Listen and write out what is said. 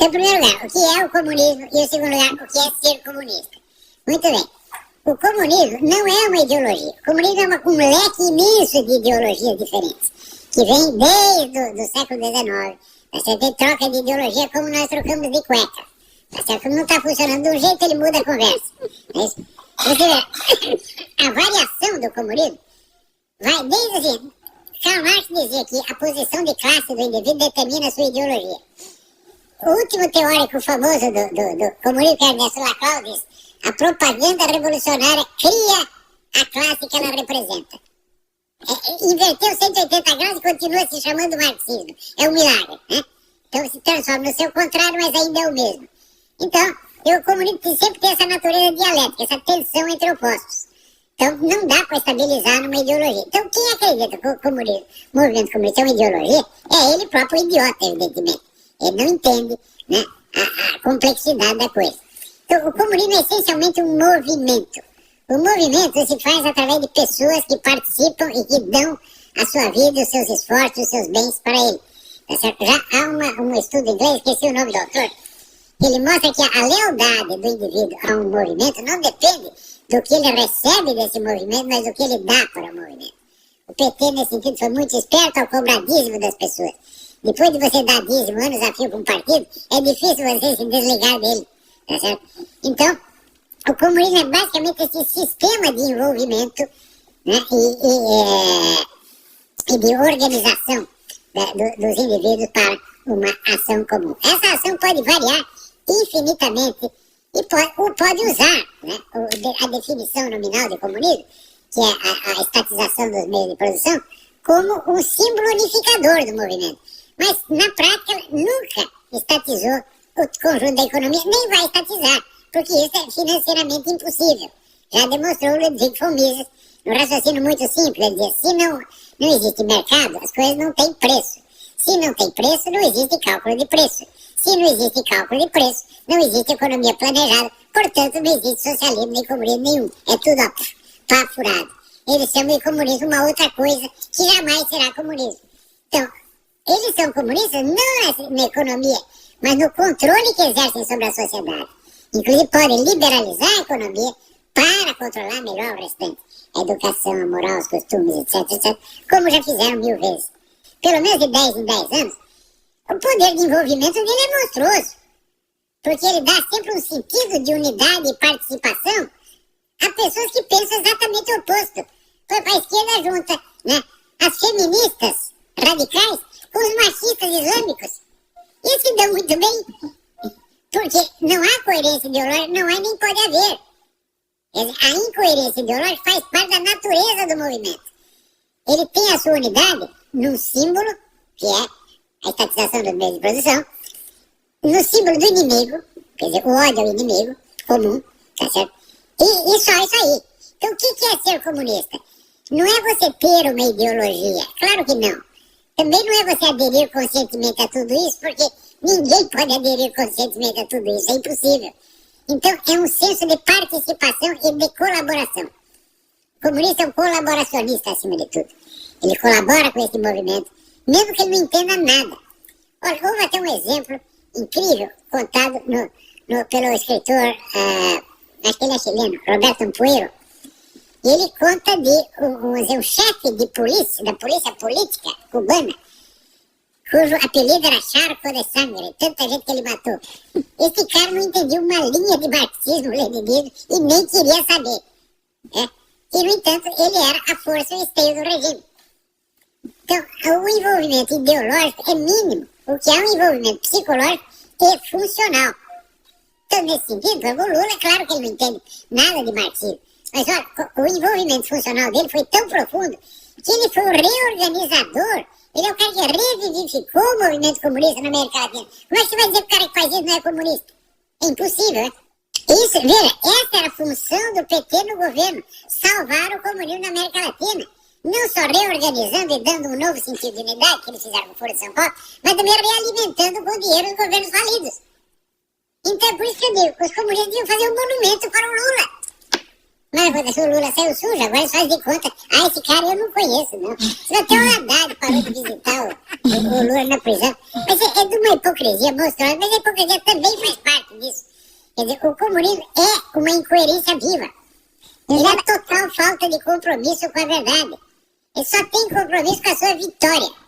Então, em primeiro lugar, o que é o comunismo? E, em segundo lugar, o que é ser comunista? Muito bem. O comunismo não é uma ideologia. O comunismo é um leque imenso de ideologias diferentes, que vem desde o século XIX. Você tem troca de ideologia como nós trocamos de cueca. Tá certo? Não está funcionando de um jeito, ele muda a conversa. Você vê, a variação do comunismo vai desde assim. Karl Marx dizia que a posição de classe do indivíduo determina a sua ideologia. O último teórico famoso do comunismo, que é Ernesto Laclau, diz: a propaganda revolucionária cria a classe que ela representa. Inverteu 180 graus e continua se chamando marxismo. É um milagre, né? Então se transforma no seu contrário, mas ainda é o mesmo. Então, o comunismo sempre tem essa natureza dialética, essa tensão entre opostos. Então, não dá para estabilizar numa ideologia. Então, quem acredita que o comunismo, o movimento comunista é uma ideologia, é ele próprio idiota, evidentemente. Ele não entende, né, a complexidade da coisa. Então, o comunismo é essencialmente um movimento. O movimento se faz através de pessoas que participam e que dão a sua vida, os seus esforços, os seus bens para ele. Tá certo? Já há um estudo em inglês, esqueci o nome do autor, que ele mostra que a lealdade do indivíduo a um movimento não depende do que ele recebe desse movimento, mas do que ele dá para o movimento. O PT, nesse sentido, foi muito esperto ao cobrar dízimo das pessoas. Depois de você dar dízimo anos a fio para um partido, é difícil você se desligar dele. Tá certo? Então, o comunismo é basicamente esse sistema de envolvimento, né, e de organização dos indivíduos para uma ação comum. Essa ação pode variar infinitamente e pode usar, né, a definição nominal de comunismo, que é a estatização dos meios de produção, como um símbolo unificador do movimento. Mas, na prática, nunca estatizou o conjunto da economia, nem vai estatizar, porque isso é financeiramente impossível. Já demonstrou Ludwig von Mises num raciocínio muito simples. Ele dizia: se não existe mercado, as coisas não têm preço. Se não tem preço, não existe cálculo de preço. Se não existe cálculo de preço, não existe economia planejada. Portanto, não existe socialismo nem comunismo nenhum. É tudo, ó, pá furado. Eles chamam de comunismo uma outra coisa que jamais será comunismo. Então, eles são comunistas não na economia, mas no controle que exercem sobre a sociedade. Inclusive, podem liberalizar a economia para controlar melhor o restante. A educação, a moral, os costumes, etc, etc. Como já fizeram 1000 vezes. Pelo menos de 10 em 10 anos, o poder de envolvimento dele é monstruoso. Porque ele dá sempre um sentido de unidade e participação a pessoas que pensam exatamente o oposto. A esquerda junta, né, as feministas radicais com os machistas islâmicos. Isso se dão muito bem. Porque não há coerência ideológica, não há nem pode haver. A incoerência ideológica faz parte da natureza do movimento. Ele tem a sua unidade num símbolo, que é a estatização dos meios de produção, no símbolo do inimigo, quer dizer, o ódio ao inimigo comum, tá certo? E só isso aí. Então, o que é ser comunista? Não é você ter uma ideologia, claro que não. Também não é você aderir conscientemente a tudo isso, porque ninguém pode aderir conscientemente a tudo isso, é impossível. Então, é um senso de participação e de colaboração. O comunista é um colaboracionista, acima de tudo. Ele colabora com esse movimento, mesmo que ele não entenda nada. Olha, houve até um exemplo incrível, contado pelo escritor, acho que ele é chileno, Roberto Ampuero. E ele conta de um chefe de polícia, da polícia política cubana, cujo apelido era Charco de Sangre, tanta gente que ele matou. Esse cara não entendia uma linha de marxismo-leninismo e nem queria saber. Né? E, no entanto, ele era a força e o esteio do regime. Então, o envolvimento ideológico é mínimo. O que é um envolvimento psicológico e funcional. Então, nesse sentido, o Lula, claro que ele não entende nada de marxismo. Mas, olha, o envolvimento funcional dele foi tão profundo que ele foi o reorganizador. Ele é o cara que revivificou o movimento comunista na América Latina. Como é que você vai dizer que o cara que faz isso não é comunista? É impossível, né? Isso, veja, essa era a função do PT no governo. Salvar o comunismo na América Latina. Não só reorganizando e dando um novo sentido de unidade, que eles fizeram com o Foro de São Paulo, mas também realimentando com o dinheiro os governos falidos. Então é por isso que eu digo, os comunistas deviam fazer um monumento para o Lula. Mas acontece, o Lula saiu sujo, agora eles fazem de conta. Ah, esse cara eu não conheço, não. Você até o Haddad parou de visitar o Lula na prisão. Mas é de uma hipocrisia monstruosa, mas a hipocrisia também faz parte disso. Quer dizer, o comunismo é uma incoerência viva. Ele é total falta de compromisso com a verdade. Ele só tem compromisso com a sua vitória.